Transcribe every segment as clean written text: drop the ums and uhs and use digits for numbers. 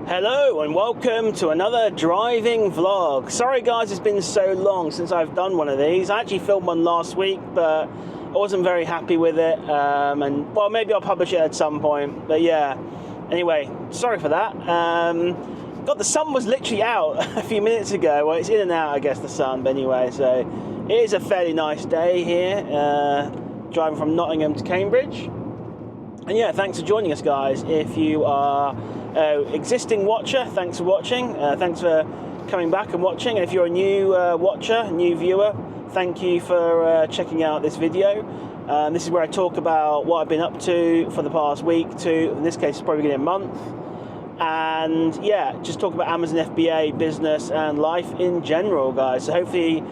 Hello and welcome to another driving vlog. Sorry guys, it's been so long since I've done one of these. I actually filmed one last week, but I wasn't very happy with it. And well, maybe I'll publish it at some point. But yeah, anyway, sorry for that. God, the sun was literally out a few minutes ago. Well, it's in and out, I guess, the sun. But anyway, so it is a fairly nice day here, driving from Nottingham to Cambridge. And yeah, thanks for joining us, guys. If you are existing watcher, thanks for watching. Thanks for coming back and watching. And if you're a new watcher, new viewer, thank you for checking out this video. This is where I talk about what I've been up to for the past week to, in this case, it's probably going to be a month. And yeah, just talk about Amazon FBA, business and life in general, guys. So hopefully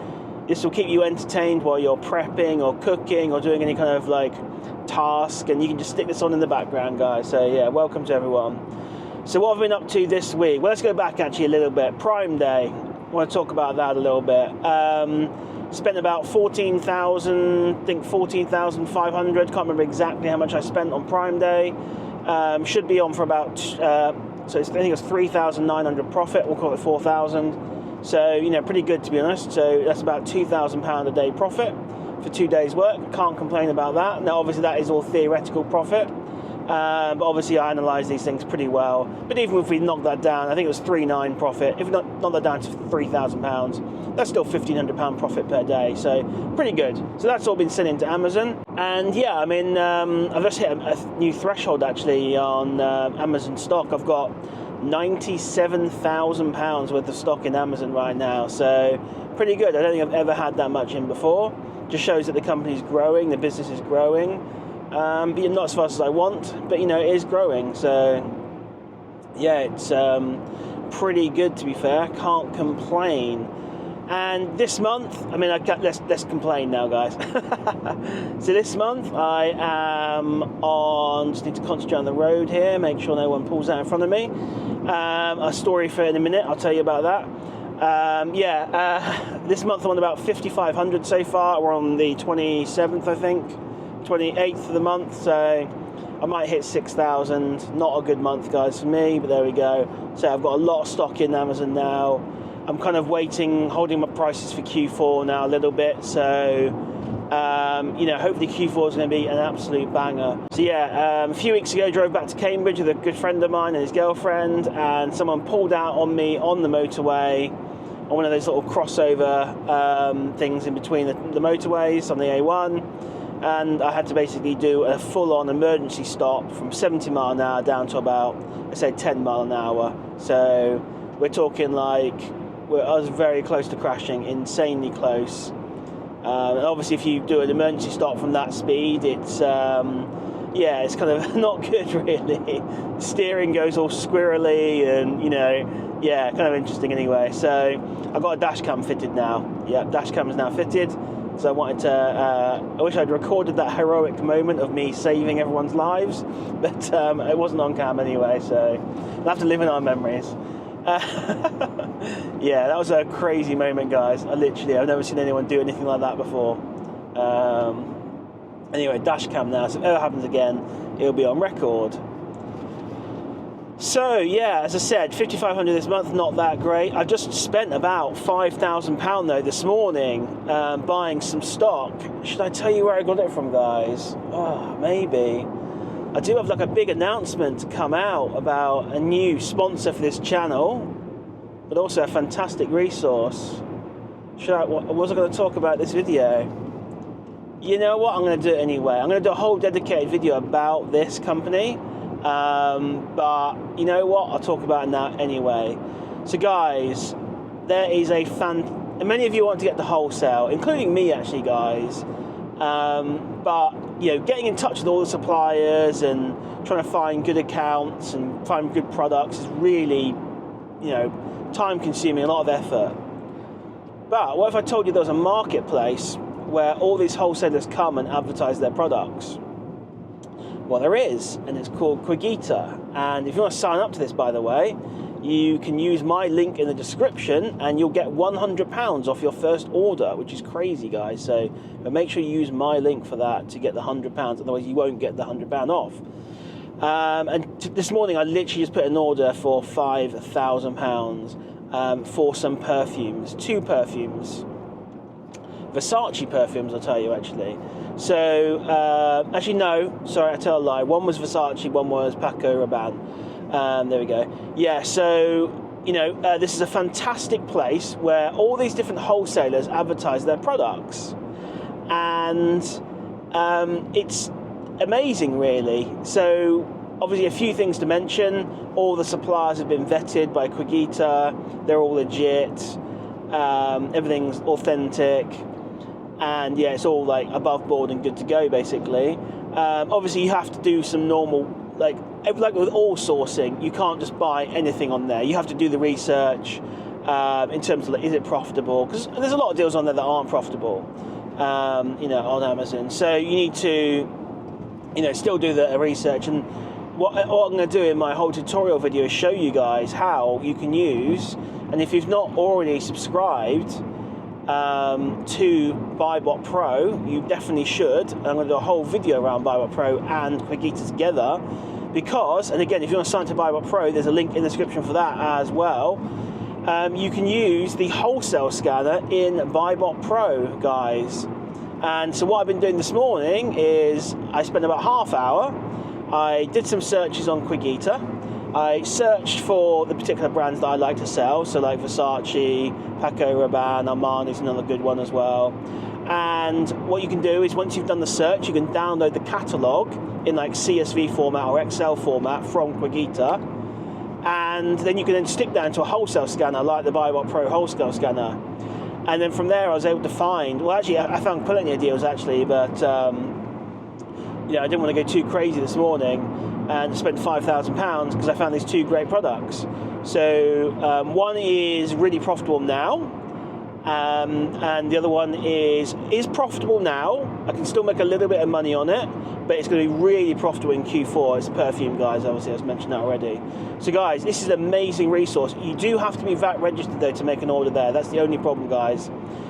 this will keep you entertained while you're prepping or cooking or doing any kind of like task, and you can just stick this on in the background, guys. So yeah, welcome to everyone. So what have I been up to this week? Well, let's go back actually a little bit. Prime Day, I want to talk about that a little bit. Spent about 14,000, I think 14,500, can't remember exactly how much I spent on Prime Day. Should be on for about, so I think it was 3,900 profit, we'll call it 4,000. So, you know, pretty good to be honest. So that's about £2,000 a day profit for 2 days work. Can't complain about that. Now obviously that is all theoretical profit, but obviously I analyse these things pretty well. But even if we knock that down, I think it was 3.9 profit. If we knock that down to £3,000, that's still £1,500 profit per day, so pretty good. So that's all been sent into Amazon. And yeah, I mean, I've just hit a new threshold actually on Amazon stock. I've got £97,000 worth of stock in Amazon right now, so pretty good. I don't think I've ever had that much in before. Just shows that the company's growing, the business is growing, but not as fast as I want, but you know, it is growing. So yeah, it's pretty good to be fair. Can't complain. And this month, I mean, let's complain now, guys. So this month I am on, just need to concentrate on the road here, make sure no one pulls out in front of me. A story for in a minute, I'll tell you about that. This month I'm on about 5,500 so far. We're on the 27th, I think, 28th of the month, so I might hit 6,000. Not a good month, guys, for me, but there we go. So I've got a lot of stock in Amazon now. I'm kind of waiting, holding my prices for Q4 now a little bit, so you know, hopefully Q4 is going to be an absolute banger. So yeah, a few weeks ago I drove back to Cambridge with a good friend of mine and his girlfriend, and someone pulled out on me on the motorway, on one of those little crossover things in between the motorways on the A1, and I had to basically do a full-on emergency stop from 70 mile an hour down to about, let's say, 10 mile an hour. So we're talking like, I was very close to crashing, insanely close. And obviously if you do an emergency stop from that speed, it's yeah, it's kind of not good really. Steering goes all squirrely and, you know, yeah, kind of interesting anyway. So I've got a dash cam fitted now. Yeah, dash cam is now fitted. So I wanted to, I wish I'd recorded that heroic moment of me saving everyone's lives, but it wasn't on cam anyway, so we'll have to live in our memories. Yeah, that was a crazy moment, guys. I've never seen anyone do anything like that before. Anyway, dash cam now, so if it ever happens again, it'll be on record. So yeah, as I said, 5,500 this month, not that great. I just spent about £5,000 though this morning buying some stock. Should I tell you where I got it from, guys? Oh, maybe. I do have like a big announcement to come out about a new sponsor for this channel, but also a fantastic resource. Was I going to talk about this video? You know what? I'm going to do it anyway. I'm going to do a whole dedicated video about this company. But you know what? I'll talk about it now anyway. So guys, there is many of you want to get the wholesale, including me actually, guys. But you know, getting in touch with all the suppliers and trying to find good accounts and find good products is really, you know, time consuming, a lot of effort. But what if I told you there was a marketplace where all these wholesalers come and advertise their products? Well, there is, and it's called Quigita. And if you want to sign up to this, by the way, you can use my link in the description and you'll get £100 off your first order, which is crazy, guys. So make sure you use my link for that to get the £100, otherwise you won't get the £100 off. This morning I literally just put an order for £5,000 for some perfumes, 2 perfumes. Versace perfumes, I'll tell you, actually. So, actually no, sorry, I tell a lie. One was Versace, one was Paco Rabanne. There we go. Yeah, so, this is a fantastic place where all these different wholesalers advertise their products. And it's amazing, really. So, obviously, a few things to mention. All the suppliers have been vetted by Quigita. They're all legit. Everything's authentic. And yeah, it's all like above board and good to go, basically. Obviously, you have to do some normal, like with all sourcing, you can't just buy anything on there. You have to do the research in terms of, like, is it profitable? Because there's a lot of deals on there that aren't profitable, on Amazon. So you need to, still do the research. And what I'm going to do in my whole tutorial video is show you guys how you can use, and if you've not already subscribed to Buybot Pro, you definitely should. I'm going to do a whole video around Buybot Pro and Quigita together, because, and again, if you want to sign to Buybot Pro, there's a link in the description for that as well. You can use the wholesale scanner in Buybot Pro, guys. And so what I've been doing this morning is I spent about half hour. I did some searches on Quigita. I searched for the particular brands that I like to sell, so like Versace, Paco Rabanne, Armani is another good one as well. And what you can do is, once you've done the search, you can download the catalogue in like CSV format or Excel format from Quigita, and then you can then stick that into a wholesale scanner like the Buybot Pro wholesale scanner. And then from there I was able to find, well, actually I found plenty of deals actually, but I didn't want to go too crazy this morning and spend £5,000 because I found these 2 great products. So one is really profitable now, and the other one is profitable now. I can still make a little bit of money on it, but it's going to be really profitable in Q4. It's a perfume, guys, obviously, I've mentioned that already. So guys, this is an amazing resource. You do have to be VAT registered though to make an order there. That's the only problem, guys.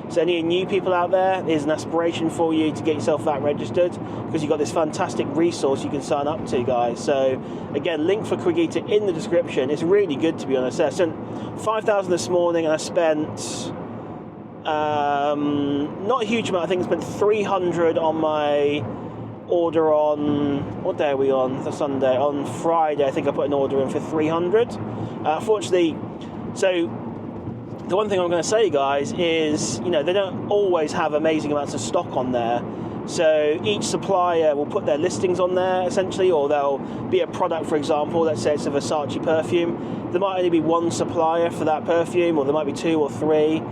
So any new people out there, there's an aspiration for you to get yourself VAT registered, because you've got this fantastic resource you can sign up to, guys. So again, link for Quigita in the description. It's really good, to be honest. I spent £5,000 this morning, and I spent not a huge amount. I think I spent £300 on my order on, what day are we on? The Sunday. On Friday, I think I put an order in for £300. Fortunately, so the one thing I'm going to say, guys, is, they don't always have amazing amounts of stock on there. So each supplier will put their listings on there, essentially, or there'll be a product, for example, let's say it's a Versace perfume. There might only be one supplier for that perfume, or there might be 2 or 3.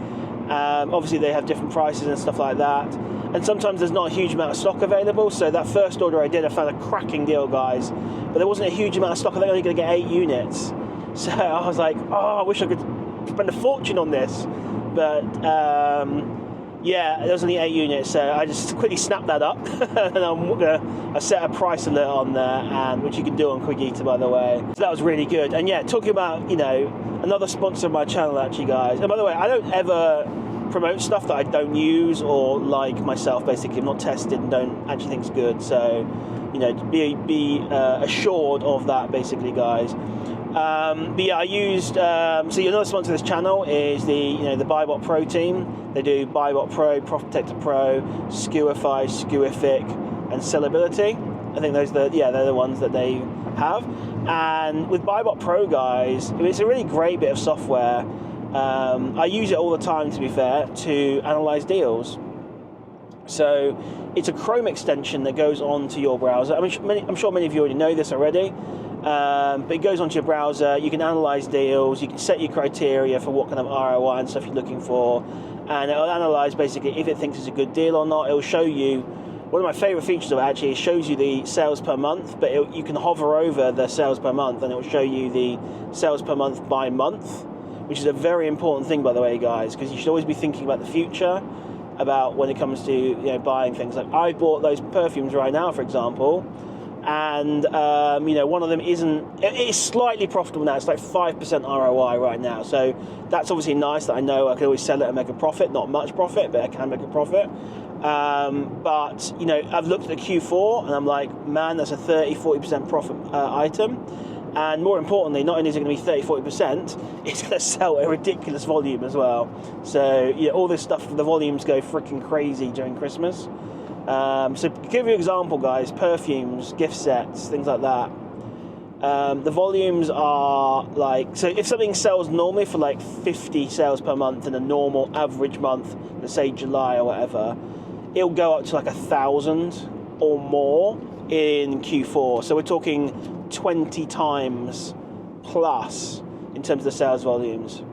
Obviously, they have different prices and stuff like that. And sometimes there's not a huge amount of stock available. So that first order I did, I found a cracking deal, guys. But there wasn't a huge amount of stock. I think I'm only going to get 8 units. So I was like, I wish I could spend a fortune on this, but there was only 8 units, so I just quickly snapped that up and I set a price alert on there, and which you can do on Quigita, by the way. So that was really good. And yeah, talking about another sponsor of my channel, actually, guys. And by the way, I don't ever promote stuff that I don't use or like myself. Basically, I'm not tested and don't actually think it's good. So be assured of that, basically, guys. But yeah, I used, so another sponsor of this channel is the Buybot Pro team. They do Buybot Pro, Profit Protector Pro, Skewerify, Skewific, and Sellability. I think they're the ones that they have. And with Buybot Pro, guys, it's a really great bit of software. I use it all the time, to be fair, to analyze deals. So it's a Chrome extension that goes onto your browser. I'm sure many of you already know this already. But it goes onto your browser. You can analyze deals. You can set your criteria for what kind of ROI and stuff you're looking for, and it'll analyze basically if it thinks it's a good deal or not. It'll show you. One of my favorite features of it, actually, it shows you the sales per month, but you can hover over the sales per month and it will show you the sales per month by month, which is a very important thing, by the way, guys, because you should always be thinking about the future, about when it comes to buying things. Like I bought those perfumes right now, for example, and one of them it's slightly profitable now. It's like 5% ROI right now, so that's obviously nice that I know I can always sell it and make a profit. Not much profit, but I can make a profit. But, you know, I've looked at the Q4 and I'm like, man, that's a 30-40% profit item. And more importantly, not only is it going to be 30-40%, it's going to sell a ridiculous volume as well. So, yeah, all this stuff, the volumes go freaking crazy during Christmas. So to give you an example, guys, perfumes, gift sets, things like that. The volumes are like, so if something sells normally for like 50 sales per month in a normal average month, let's say July or whatever, it'll go up to like 1,000 or more in Q4. So we're talking 20 times plus in terms of the sales volumes.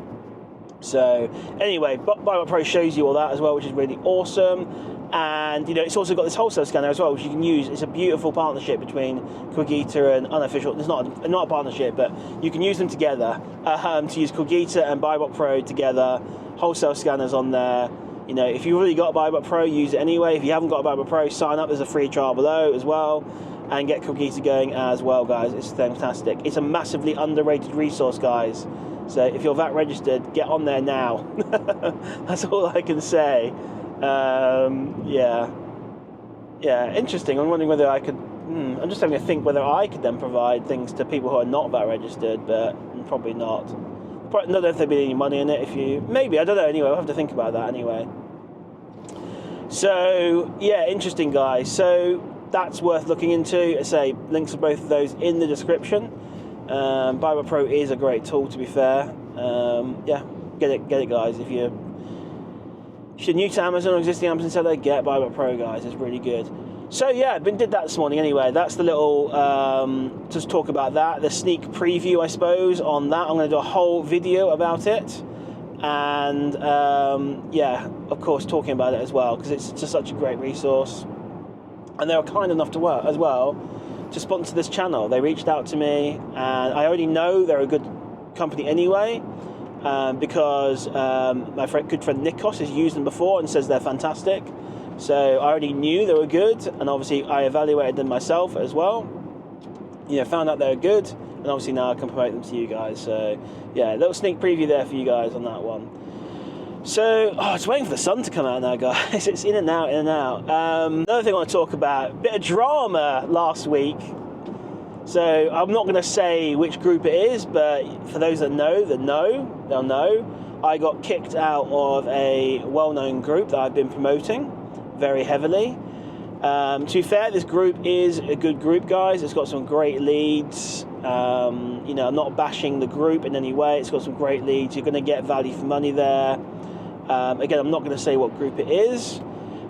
So anyway, Buy What Pro shows you all that as well, which is really awesome. And, you know, it's also got this wholesale scanner as well, which you can use. It's a beautiful partnership between Cogita and Unofficial. It's not a partnership, but you can use them together to use Cogita and Buy What Pro together. Wholesale scanners on there. You know, if you've already got a Buy What Pro, use it anyway. If you haven't got a Buy What Pro, sign up. There's a free trial below as well. And get Cogita going as well, guys. It's fantastic. It's a massively underrated resource, guys. So if you're VAT registered, get on there now. That's all I can say. Yeah, interesting. I'm wondering whether I could. I'm just having to think whether I could then provide things to people who are not VAT registered, but probably not. Probably not if there'd be any money in it. If you maybe, I don't know. Anyway, I'll have to think about that anyway. So yeah, interesting, guys. So that's worth looking into. I say links to both of those in the description. Buy What Pro is a great tool, to be fair. Yeah, get it, guys. If you're new to Amazon or existing Amazon seller, get Buy What Pro, guys. It's really good. So yeah, did that this morning anyway. That's the little, just talk about that. The sneak preview, I suppose, on that. I'm going to do a whole video about it. And yeah, of course, talking about it as well, because it's just such a great resource. And they were kind enough to work as well to sponsor this channel. They reached out to me, and I already know they're a good company anyway. Because my good friend Nikos has used them before and says they're fantastic. So I already knew they were good, and obviously I evaluated them myself as well. You know, found out they were good, and obviously now I can promote them to you guys. So yeah, a little sneak preview there for you guys on that one. So, it's waiting for the sun to come out now, guys. It's in and out, in and out. Another thing I want to talk about, a bit of drama last week. So I'm not going to say which group it is, but for those that know, they'll know. I got kicked out of a well-known group that I've been promoting very heavily. To be fair, this group is a good group, guys. It's got some great leads. You know, I'm not bashing the group in any way. It's got some great leads. You're going to get value for money there. Again, I'm not going to say what group it is.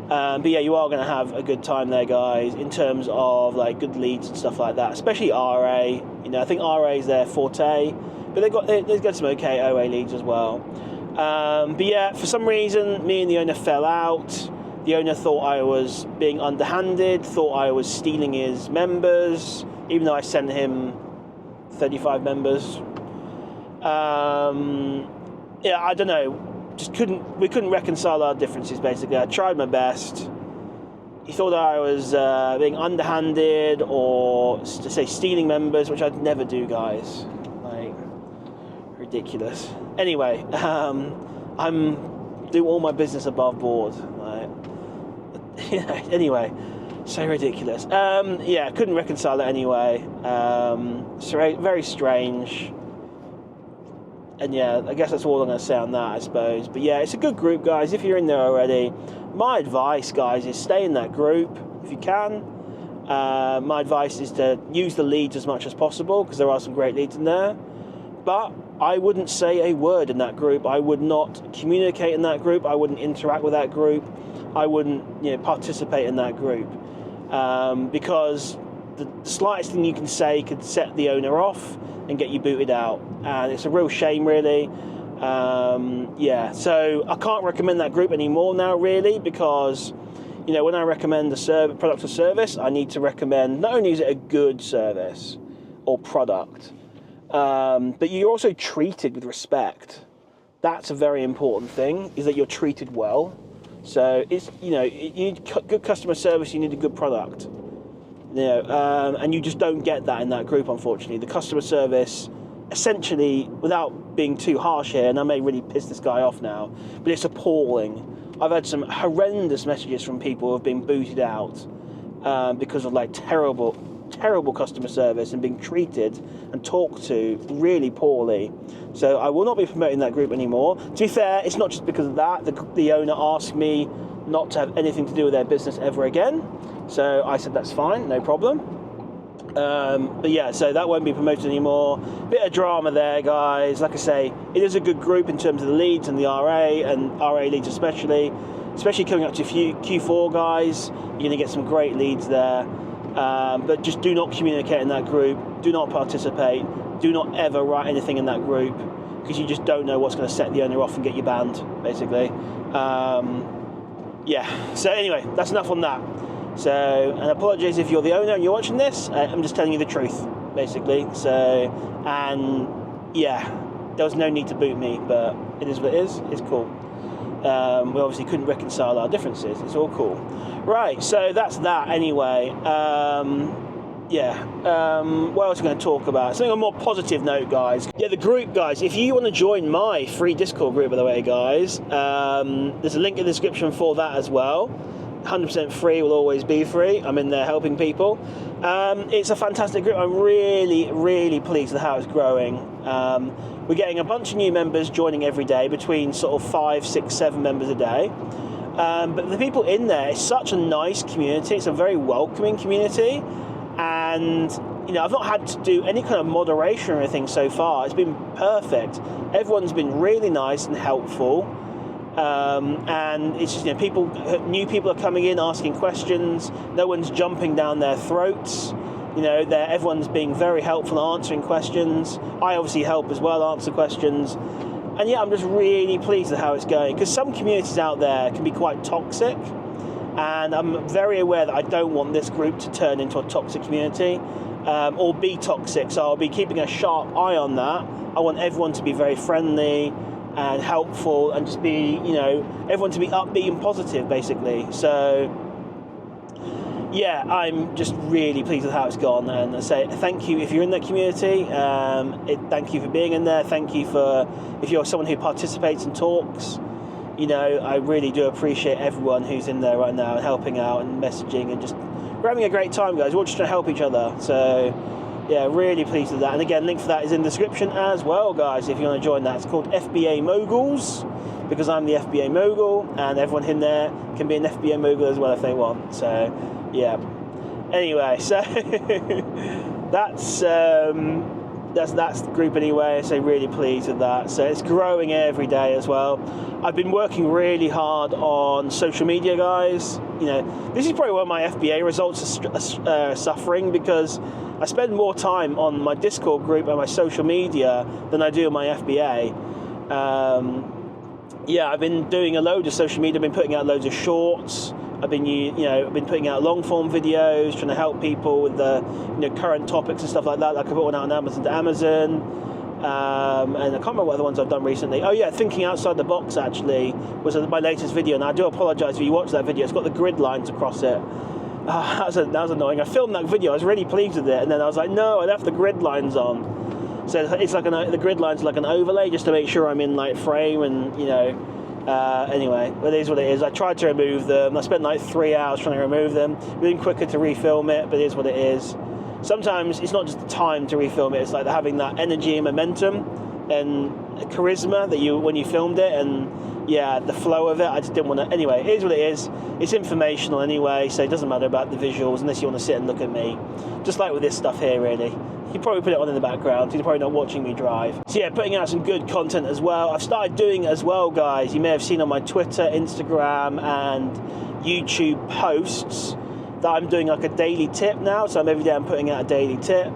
But yeah, you are going to have a good time there, guys, in terms of like good leads and stuff like that, especially RA. You know, I think RA is their forte, but they've got some okay OA leads as well. But yeah, for some reason, me and the owner fell out. The owner thought I was being underhanded, thought I was stealing his members, even though I sent him 35 members. Yeah, I don't know. We couldn't reconcile our differences, basically. I tried my best. He thought that I was being underhanded or, to say, stealing members, which I'd never do, guys. Like, ridiculous. Anyway, I'm do all my business above board. Like, anyway, so ridiculous. Yeah, couldn't reconcile it anyway. Very strange. And yeah, I guess that's all I'm going to say on that, I suppose. But yeah, it's a good group, guys. If you're in there already, my advice, guys, is stay in that group if you can. My advice is to use the leads as much as possible, because there are some great leads in there. But I wouldn't say a word in that group. I would not communicate in that group. I wouldn't interact with that group. I wouldn't, participate in that group. Because the slightest thing you can say could set the owner off and get you booted out, and it's a real shame, really. Yeah, so I can't recommend that group anymore now, really, because when I recommend a product or service, I need to recommend not only is it a good service or product, but you're also treated with respect. That's a very important thing, is that you're treated well. So it's you need good customer service, you need a good product. And you just don't get that in that group, unfortunately. The customer service essentially, without being too harsh here, and I may really piss this guy off now, but it's appalling. I've had some horrendous messages from people who have been booted out because of like terrible customer service and being treated and talked to really poorly. So I will not be promoting that group anymore. To be fair, it's not just because of that. The owner asked me not to have anything to do with their business ever again. So I said that's fine, no problem. But yeah, so that won't be promoted anymore. Bit of drama there, guys. Like I say, it is a good group in terms of the leads and the RA leads especially coming up to Q4, guys. You're going to get some great leads there. But just do not communicate in that group. Do not participate. Do not ever write anything in that group, because you just don't know what's going to set the owner off and get you banned, basically. Yeah, so anyway, that's enough on that. So, and apologies if you're the owner and you're watching this. I'm just telling you the truth, basically. So, and yeah, there was no need to boot me, but it is what it is. It's cool. We obviously couldn't reconcile our differences. It's all cool. Right, so that's that anyway. What else are we going to talk about? Something on a more positive note, guys. Yeah, the group, guys. If you want to join my free Discord group, by the way, guys, there's a link in the description for that as well. 100% free, will always be free. I'm in there helping people. It's a fantastic group. I'm really, really pleased with how it's growing. We're getting a bunch of new members joining every day, between sort of 5, 6, 7 members a day. But the people in there, it's such a nice community. It's a very welcoming community. And, you know, I've not had to do any kind of moderation or anything so far. It's been perfect. Everyone's been really nice and helpful. And it's just, you know, new people are coming in asking questions. No one's jumping down their throats. You know, everyone's being very helpful and answering questions. I obviously help as well, answer questions. And yeah, I'm just really pleased with how it's going, because some communities out there can be quite toxic, and I'm very aware that I don't want this group to turn into a toxic community or be toxic. So I'll be keeping a sharp eye on that. I want everyone to be very friendly and helpful, and just be, you know, everyone to be upbeat and positive, basically. So yeah, I'm just really pleased with how it's gone, and I say thank you if you're in that community. Thank you for being in there. Thank you if you're someone who participates and talks. You know, I really do appreciate everyone who's in there right now and helping out and messaging, and just we're having a great time, guys. We're all just trying to help each other. So yeah, really pleased with that. And again, link for that is in the description as well, guys, if you want to join that. It's called FBA Moguls, because I'm the FBA Mogul, and everyone in there can be an FBA Mogul as well if they want. So yeah. Anyway, so that's the group anyway. So really pleased with that. So it's growing every day as well. I've been working really hard on social media, guys. You know, this is probably where my FBA results are suffering, because I spend more time on my Discord group and my social media than I do on my FBA. I've been doing a load of social media. I've been putting out loads of shorts. I've been putting out long form videos, trying to help people with the current topics and stuff like that. Like I put one out on Amazon, and I can't remember what other ones I've done recently. Oh yeah, Thinking Outside the Box actually was my latest video, and I do apologise if you watch that video. It's got the grid lines across it. That was annoying. I filmed that video. I was really pleased with it, and then I was like, no, I left the grid lines on. So it's like the grid lines like an overlay, just to make sure I'm in like frame, and anyway, it is what it is. I tried to remove them. I spent like 3 hours trying to remove them. It's been quicker to refilm it, but it is what it is. Sometimes it's not just the time to refilm it, it's like having that energy and momentum and charisma that when you filmed it, and yeah, the flow of it. I just didn't want to. Anyway, it is what it is. It's informational anyway, so it doesn't matter about the visuals unless you want to sit and look at me. Just like with this stuff here, really. You probably put it on in the background. You're probably not watching me drive. So yeah, putting out some good content as well. I've started doing it as well, guys. You may have seen on my Twitter, Instagram, and YouTube posts that I'm doing like a daily tip now. So every day I'm putting out a daily tip.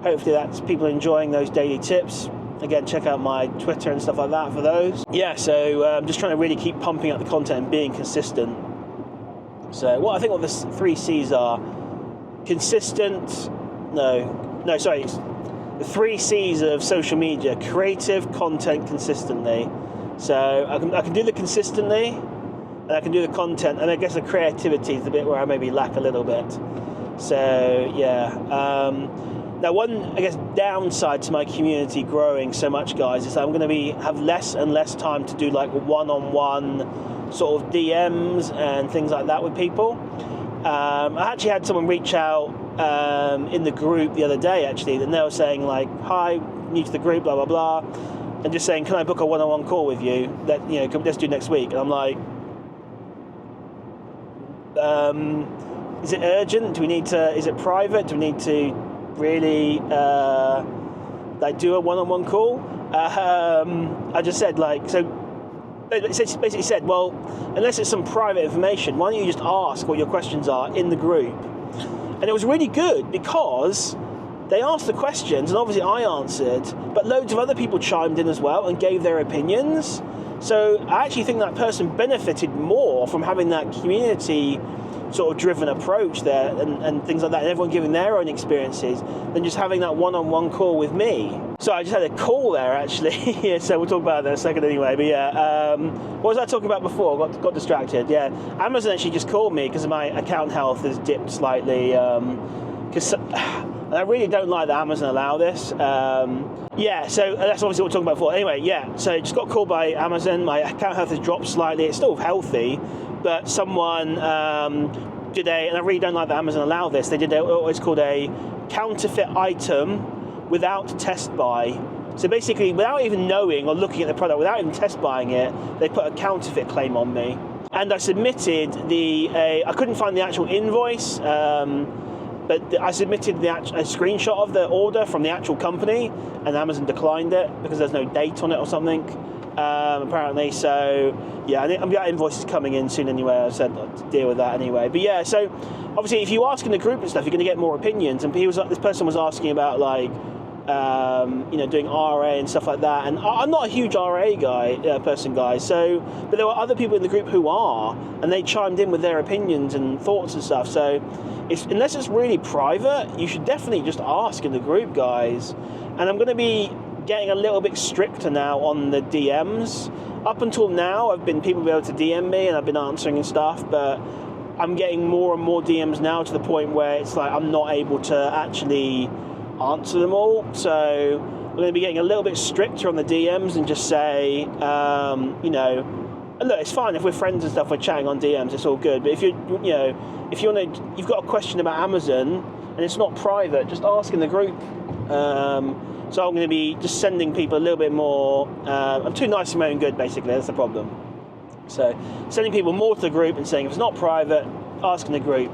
Hopefully that's people enjoying those daily tips. Again, check out my Twitter and stuff like that for those. Yeah, so I'm just trying to really keep pumping out the content and being consistent. So I think what the 3 C's are: consistent. The 3 C's of social media: creative, content, consistently. So I can do the consistently, and I can do the content, and I guess the creativity is the bit where I maybe lack a little bit. So yeah. Now, one, I guess, downside to my community growing so much, guys, is that I'm going to have less and less time to do like one-on-one sort of DMs and things like that with people. I actually had someone reach out in the group the other day, actually, and they were saying like, "Hi, new to the group, blah blah blah," and just saying, "Can I book a one-on-one call with you? Let's do next week." And I'm like, "Is it urgent? Do we need to? Is it private? Do we need to really do a one-on-one call?" I just said it basically said, well, unless it's some private information, why don't you just ask what your questions are in the group? And it was really good because they asked the questions, and obviously I answered, but loads of other people chimed in as well and gave their opinions. So I actually think that person benefited more from having that community sort of driven approach there and things like that, and everyone giving their own experiences, than just having that one-on-one call with me. So I just had a call there, actually. Yeah, so we'll talk about that in a second anyway. But yeah, what was I talking about before? Got distracted. Yeah, Amazon actually just called me because my account health has dipped slightly. And I really don't like that Amazon allow this. Yeah, so that's obviously what we're talking about before. Anyway, yeah, so just got called by Amazon. My account health has dropped slightly. It's still healthy, but someone did and I really don't like that Amazon allow this. They did what's called a counterfeit item without test buy. So basically, without even knowing or looking at the product, without even test buying it, they put a counterfeit claim on me. And I submitted I couldn't find the actual invoice, but I submitted a screenshot of the order from the actual company, and Amazon declined it because there's no date on it or something, apparently. So yeah, I've got invoices coming in soon anyway. I said I'd deal with that anyway. But yeah, so obviously if you ask in the group and stuff, you're going to get more opinions. And this person was asking about doing RA and stuff like that. And I'm not a huge RA person, guys. So, but there were other people in the group who are, and they chimed in with their opinions and thoughts and stuff. So, unless it's really private, you should definitely just ask in the group, guys. And I'm going to be getting a little bit stricter now on the DMs. Up until now, people be able to DM me, and I've been answering and stuff. But I'm getting more and more DMs now to the point where it's like I'm not able to actually answer them all. So I'm going to be getting a little bit stricter on the DMs and just say, look, it's fine if we're friends and stuff, we're chatting on DMs, it's all good. But if you've got a question about Amazon and it's not private, just ask in the group. So I'm going to be just sending people a little bit more. I'm too nice for my own good, basically. That's the problem. So sending people more to the group and saying, if it's not private, ask in the group,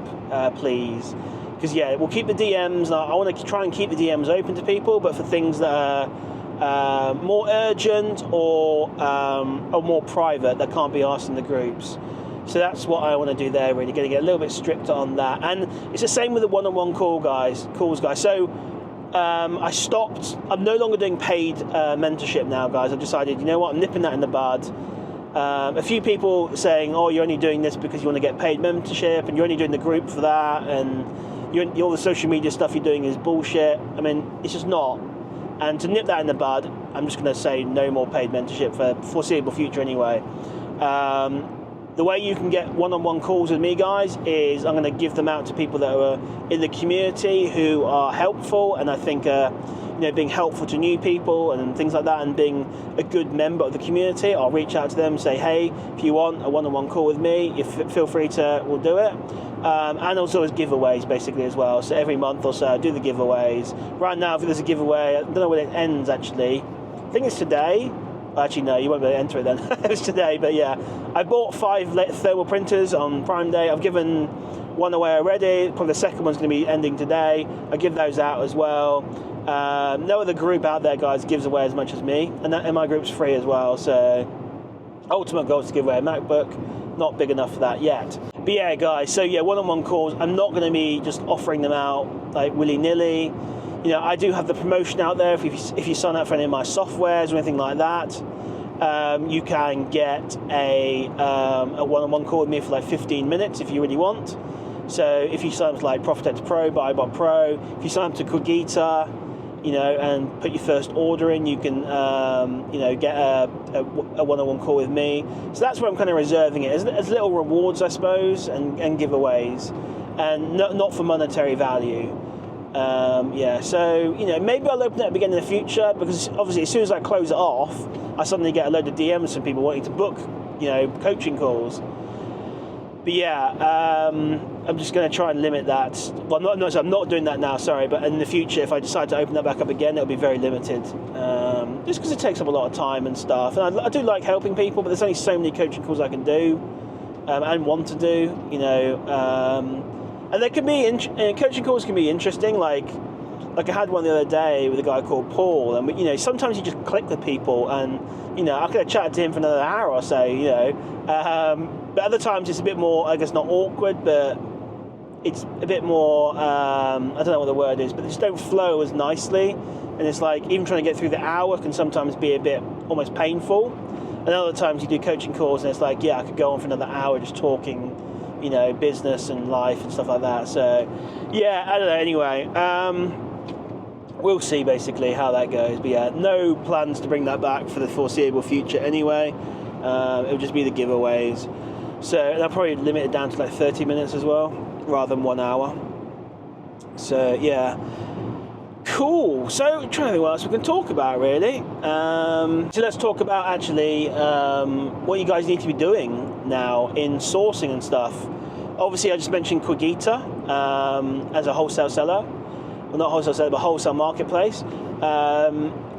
please. Because yeah, we'll keep the DMs. I want to try and keep the DMs open to people, but for things that are more urgent or more private that can't be asked in the groups. So that's what I want to do there. Really, going to get a little bit stricter on that. And it's the same with the one-on-one calls, guys. So I stopped. I'm no longer doing paid mentorship now, guys. I've decided, you know what, I'm nipping that in the bud. A few people saying, oh, you're only doing this because you want to get paid mentorship, and you're only doing the group for that, and all the social media stuff you're doing is bullshit. I mean, it's just not. And to nip that in the bud, I'm just going to say no more paid mentorship for the foreseeable future anyway. The way you can get one-on-one calls with me, guys, is I'm going to give them out to people that are in the community who are helpful, and I think being helpful to new people and things like that, and being a good member of the community. I'll reach out to them and say, hey, if you want a one-on-one call with me, feel free to, we'll do it. And also as giveaways, basically, as well. So every month or so, I do the giveaways. Right now, if there's a giveaway, I don't know when it ends, actually. I think it's today. Actually, no, you won't be able to enter it then. It's today, but yeah. I bought 5 thermal printers on Prime Day. I've given one away already. Probably the second one's going to be ending today. I give those out as well. No other group out there, guys, gives away as much as me. And my group's free as well. So, ultimate goal is to give away a MacBook. Not big enough for that yet. But yeah, guys, so yeah, one-on-one calls. I'm not going to be just offering them out like willy-nilly. I do have the promotion out there. If you sign up for any of my softwares or anything like that, you can get a one-on-one call with me for like 15 minutes if you really want. So if you sign up to like Profitect Pro, BuyBot Pro, if you sign up to Cogita, and put your first order in, you can, get a one-on-one call with me. So that's where I'm kind of reserving it as little rewards, I suppose, and giveaways, and not for monetary value. Yeah, so, you know, maybe I'll open it up again in the future, because obviously as soon as I close it off, I suddenly get a load of DMs from people wanting to book, you know, coaching calls. But yeah, I'm just going to try and limit that. Well, I'm not doing that now, sorry, but in the future, if I decide to open that back up again, it'll be very limited. Just because it takes up a lot of time and stuff. And I do like helping people, but there's only so many coaching calls I can do and want to do, you know. And they can be coaching calls can be interesting. Like I had one the other day with a guy called Paul, and you know, sometimes you just click with people, and you know, I could have chatted to him for another hour or so, you know. But other times it's a bit more, I guess, not awkward, but it's a bit more, I don't know what the word is, but they just don't flow as nicely. And it's like, even trying to get through the hour can sometimes be a bit almost painful. And other times you do coaching calls and it's like, yeah, I could go on for another hour just talking, you know, business and life and stuff like that. So, yeah, I don't know, anyway. We'll see, basically, how that goes. But yeah, no plans to bring that back for the foreseeable future anyway. It'll just be the giveaways. So they'll probably limit it down to like 30 minutes as well, rather than 1 hour. So yeah, cool. So I'm trying to think what else we can talk about, really. So let's talk about actually what you guys need to be doing now in sourcing and stuff. Obviously, I just mentioned Quigita as a wholesale seller. Well, not wholesale seller, but wholesale marketplace.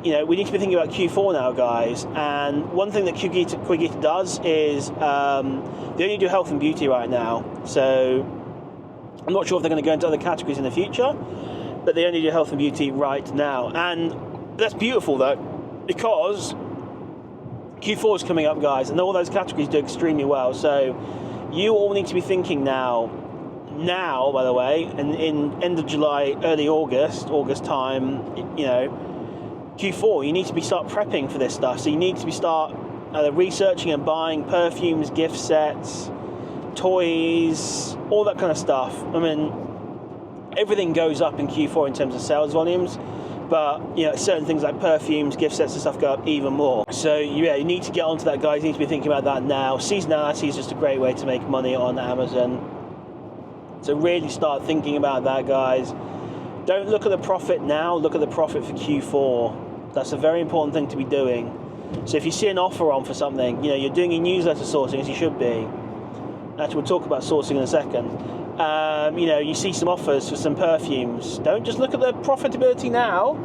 You know, we need to be thinking about Q4 now, guys. And one thing that Quigita does is they only do health and beauty right now. So I'm not sure if they're going to go into other categories in the future, but they only do health and beauty right now. And that's beautiful, though, because Q4 is coming up, guys, and all those categories do extremely well. So you all need to be thinking now, by the way, in end of July, early August time, you know, Q4, you need to start prepping for this stuff. So you need to start researching and buying perfumes, gift sets, toys, all that kind of stuff. I mean, everything goes up in Q4 in terms of sales volumes, but you know, certain things like perfumes, gift sets and stuff go up even more. So yeah, you need to get onto that, guys. You need to be thinking about that now. Seasonality is just a great way to make money on Amazon. So really start thinking about that, guys. Don't look at the profit now, look at the profit for Q4. That's a very important thing to be doing. So if you see an offer on for something, you know, you're doing your newsletter sourcing as you should be. Actually, we'll talk about sourcing in a second. You know, you see some offers for some perfumes. Don't just look at the profitability now.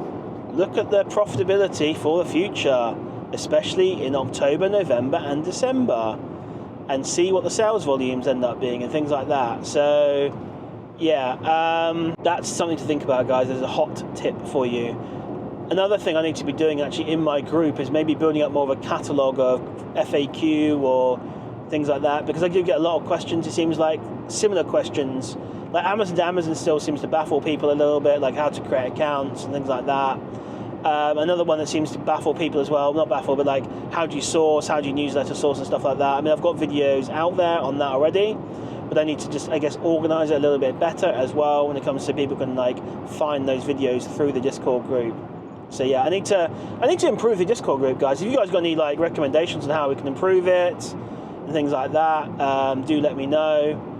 Look at the profitability for the future, especially in October, November and December, and see what the sales volumes end up being and things like that. So yeah, that's something to think about, guys. There's a hot tip for you. Another thing I need to be doing actually in my group is maybe building up more of a catalogue of FAQ or things like that, because I do get a lot of questions, it seems like, similar questions. Like Amazon still seems to baffle people a little bit, like how to create accounts and things like that. Another one that seems to baffle people as well, not baffle, but like how do you source, how do you newsletter source and stuff like that. I mean, I've got videos out there on that already, but I need to just, I guess, organise it a little bit better as well when it comes to people can like find those videos through the Discord group. So yeah, I need to improve the Discord group, guys. If you guys got any like recommendations on how we can improve it and things like that, do let me know.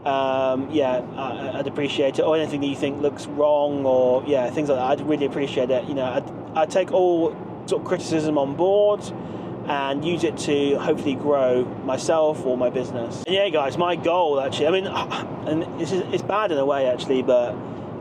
Yeah, I'd appreciate it. Or anything that you think looks wrong, or yeah, things like that. I'd really appreciate it. You know, I take all sort of criticism on board and use it to hopefully grow myself or my business. And yeah, guys, my goal actually, I mean, and it's bad in a way actually, but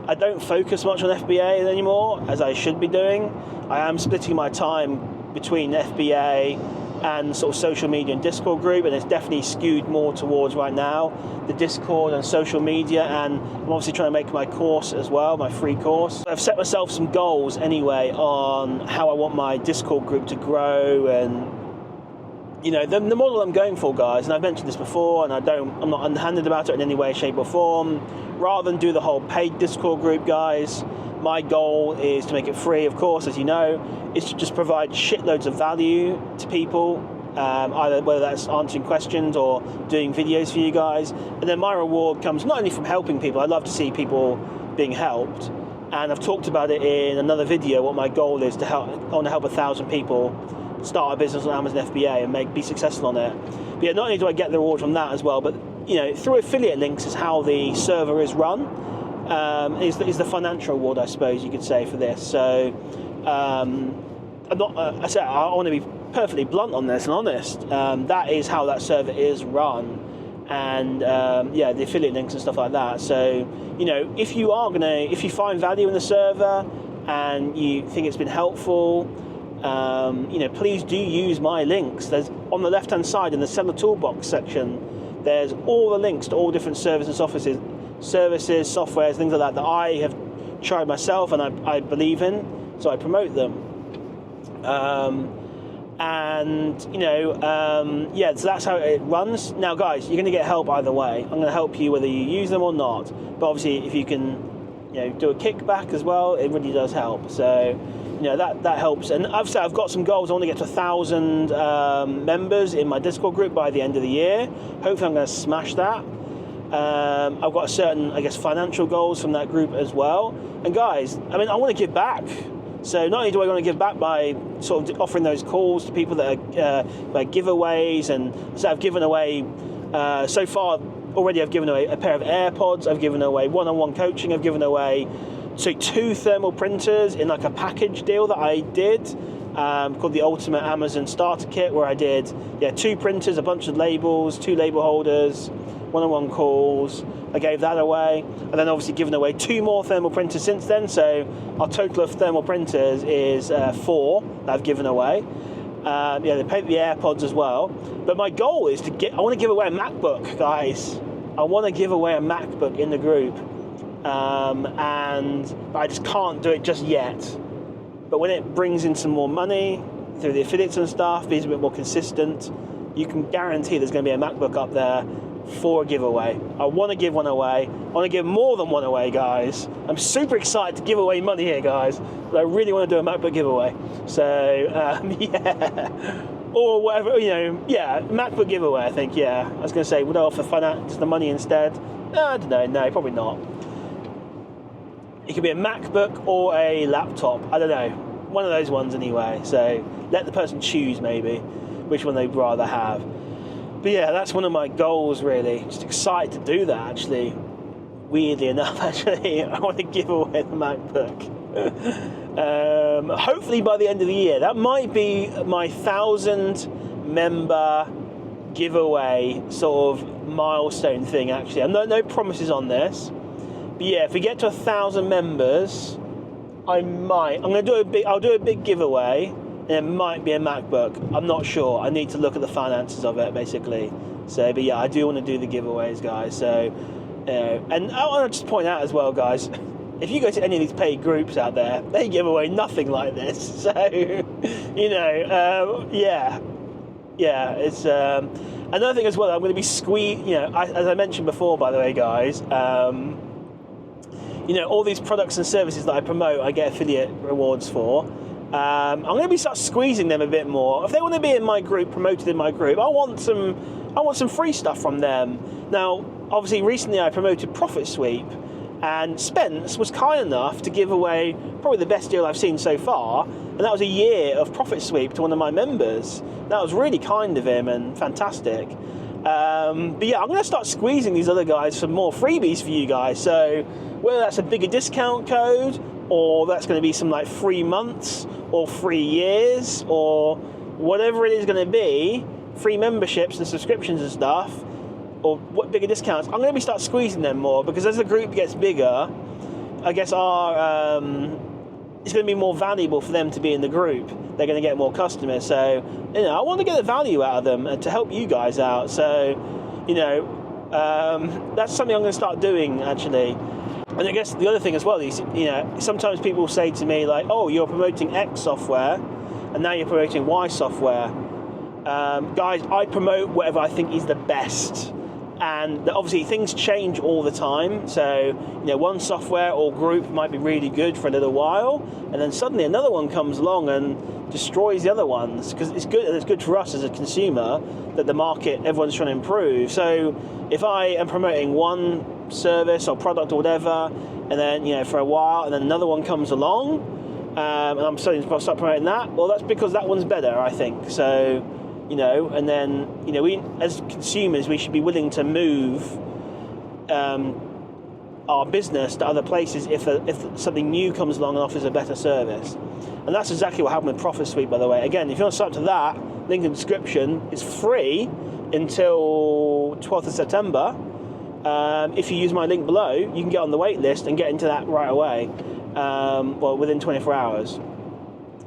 I don't focus much on FBA anymore as I should be doing. I am splitting my time between FBA and sort of social media and Discord group, and it's definitely skewed more towards right now the Discord and social media, and I'm obviously trying to make my course as well, my free course. I've set myself some goals anyway on how I want my Discord group to grow, and you know, the model I'm going for, guys, and I've mentioned this before, and I'm not unhanded about it in any way, shape or form. Rather than do the whole paid Discord group, guys, my goal is to make it free, of course, as you know, is to just provide shitloads of value to people, either whether that's answering questions or doing videos for you guys. And then my reward comes not only from helping people, I love to see people being helped, and I've talked about it in another video, what my goal is to help. I want to help 1,000 people start a business on Amazon FBA and be successful on it. But yeah, not only do I get the reward from that as well, but you know, through affiliate links is how the server is run. is the financial reward, I suppose you could say, for this. So I'm not. I want to be perfectly blunt on this and honest. That is how that server is run, and the affiliate links and stuff like that. So if you find value in the server and you think it's been helpful, please do use my links. There's on the left hand side in the seller toolbox section. There's all the links to all different services, softwares, things like that I have tried myself and I believe in, so I promote them. So that's how it runs. Now, guys, you're going to get help either way. I'm going to help you whether you use them or not. But obviously, if you can, do a kickback as well, it really does help. So, that helps. And I've got some goals. I want to get to 1,000 members in my Discord group by the end of the year. Hopefully, I'm going to smash that. I've got certain, financial goals from that group as well. And guys, I want to give back. So not only do I want to give back by sort of offering those calls to people that are like giveaways, and so I've given away so far already. I've given away a pair of AirPods. I've given away one-on-one coaching. I've given away 2 thermal printers in like a package deal that I did called the Ultimate Amazon Starter Kit, where I did 2 printers, a bunch of labels, 2 label holders, one-on-one calls. I gave that away, and then obviously given away 2 more thermal printers since then. So our total of thermal printers is 4 that I've given away. They paid the AirPods as well. But my goal is I want to give away a MacBook, guys. I want to give away a MacBook in the group, but I just can't do it just yet. But when it brings in some more money through the affiliates and stuff, be a bit more consistent, you can guarantee there's going to be a MacBook up there for a giveaway. I want to give one away. I want to give more than one away, guys. I'm super excited to give away money here, guys. But I really want to do a MacBook giveaway. So, or whatever, MacBook giveaway, I think, I was going to say, would I offer just the money instead? I don't know. No, probably not. It could be a MacBook or a laptop. I don't know. One of those ones anyway. So let the person choose, maybe, which one they'd rather have. But that's one of my goals, really. Just excited to do that, actually. Weirdly enough, actually. I want to give away the MacBook. Hopefully by the end of the year. That might be my 1,000 member giveaway sort of milestone thing, actually. No promises on this. But if we get to 1,000 members, I'll do a big giveaway. And it might be a MacBook. I'm not sure. I need to look at the finances of it, basically. So, but I do want to do the giveaways, guys. So, and I want to just point out as well, guys, if you go to any of these paid groups out there, they give away nothing like this. So, it's another thing as well. I'm going to be as I mentioned before, by the way, guys. All these products and services that I promote, I get affiliate rewards for. I'm going to start squeezing them a bit more. If they want to be in my group, promoted in my group, I want some free stuff from them. Now, obviously, recently I promoted Profit Sweep, and Spence was kind enough to give away probably the best deal I've seen so far, and that was a year of Profit Sweep to one of my members. That was really kind of him and fantastic. I'm going to start squeezing these other guys for more freebies for you guys. So whether that's a bigger discount code, or that's going to be some like 3 months or 3 years, or whatever it is going to be, free memberships and subscriptions and stuff, or what bigger discounts, I'm going to start squeezing them more, because as the group gets bigger, I guess it's going to be more valuable for them to be in the group. They're going to get more customers. So, I want to get the value out of them and to help you guys out. So, that's something I'm going to start doing, actually. And I guess the other thing as well is, sometimes people say to me, like, oh, you're promoting X software, and now you're promoting Y software. Guys, I promote whatever I think is the best. And obviously things change all the time. So, one software or group might be really good for a little while, and then suddenly another one comes along and destroys the other ones, because it's good, and it's good for us as a consumer that the market, everyone's trying to improve. So if I am promoting one service or product or whatever, and then, for a while, and then another one comes along, and I'm starting to start promoting that, well, that's because that one's better, I think. So, and then, we as consumers, we should be willing to move our business to other places if something new comes along and offers a better service. And that's exactly what happened with Profit Suite, by the way. Again, if you want to sign up to that, link in the description. It's free until 12th of September. If you use my link below, you can get on the wait list and get into that right away, well, within 24 hours.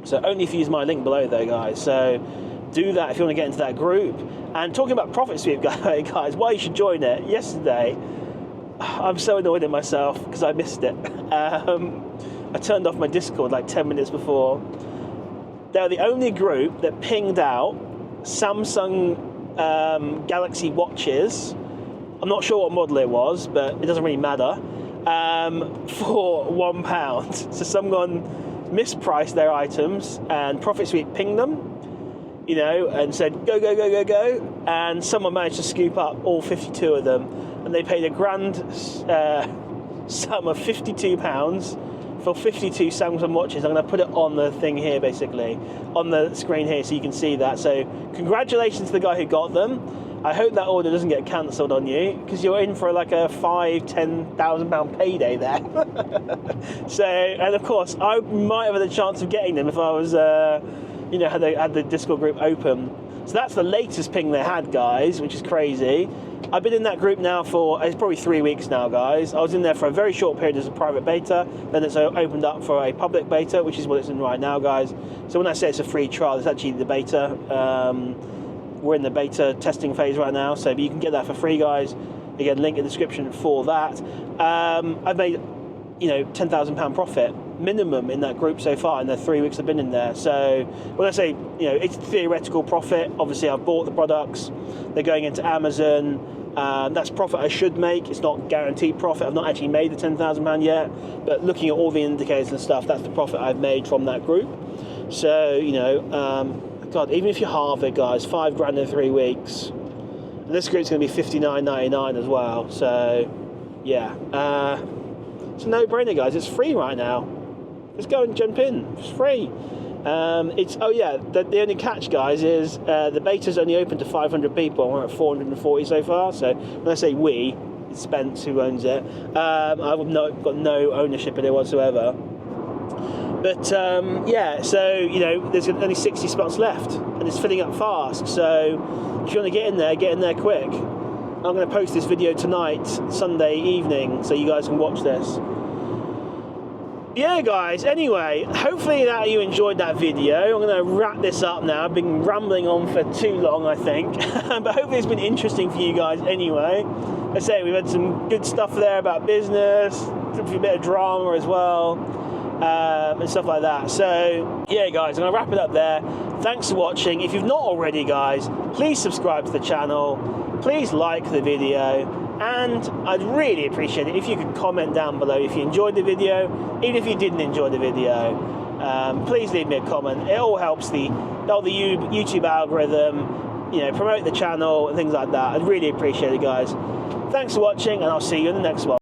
So only if you use my link below, though, guys. So do that if you want to get into that group. And talking about Profit Suite, guys, why you should join it. Yesterday, I'm so annoyed at myself because I missed it. I turned off my Discord like 10 minutes before. They're the only group that pinged out Samsung Galaxy watches. I'm not sure what model it was, but it doesn't really matter, for £1. So someone mispriced their items, and Profit Suite pinged them, and said, go, go, go, go, go. And someone managed to scoop up all 52 of them, and they paid a grand sum of £52 for 52 Samsung watches. I'm going to put it on the thing here, basically, on the screen here, so you can see that. So congratulations to the guy who got them. I hope that order doesn't get cancelled on you, because you're in for like a £5,000-10,000 payday there. So, and of course, I might have had a chance of getting them if I was, had the Discord group open. So that's the latest ping they had, guys, which is crazy. I've been in that group now for, it's probably 3 weeks now, guys. I was in there for a very short period as a private beta, then it's opened up for a public beta, which is what it's in right now, guys. So when I say it's a free trial, it's actually the beta. We're in the beta testing phase right now, so you can get that for free, guys. Again, link in the description for that. I've made, £10,000 profit minimum in that group so far in the 3 weeks I've been in there. So when I say, it's theoretical profit, obviously I've bought the products, they're going into Amazon. That's profit I should make. It's not guaranteed profit. I've not actually made the £10,000 yet, but looking at all the indicators and stuff, that's the profit I've made from that group. So, God, even if you halve it, guys, £5,000 in 3 weeks. And this group's going to be $59.99 as well. So, yeah, it's a no-brainer, guys. It's free right now. Just go and jump in. It's free. The only catch, guys, is the beta's only open to 500 people. We're at 440 so far. So when I say we, it's Spence who owns it. I've got no ownership in it whatsoever. But there's only 60 spots left, and it's filling up fast. So if you want to get in there quick. I'm going to post this video tonight, Sunday evening, so you guys can watch this. Yeah, guys, anyway, hopefully that you enjoyed that video. I'm going to wrap this up now. I've been rambling on for too long, I think. But hopefully it's been interesting for you guys anyway. I say we've had some good stuff there about business, a bit of drama as well. And stuff like that. So yeah, guys, I'm gonna wrap it up there. Thanks for watching. If you've not already, guys, please subscribe to the channel, please like the video, and I'd really appreciate it if you could comment down below if you enjoyed the video. Even if you didn't enjoy the video, please leave me a comment. It all helps the YouTube algorithm, promote the channel and things like that. I'd really appreciate it, guys. Thanks for watching, and I'll see you in the next one.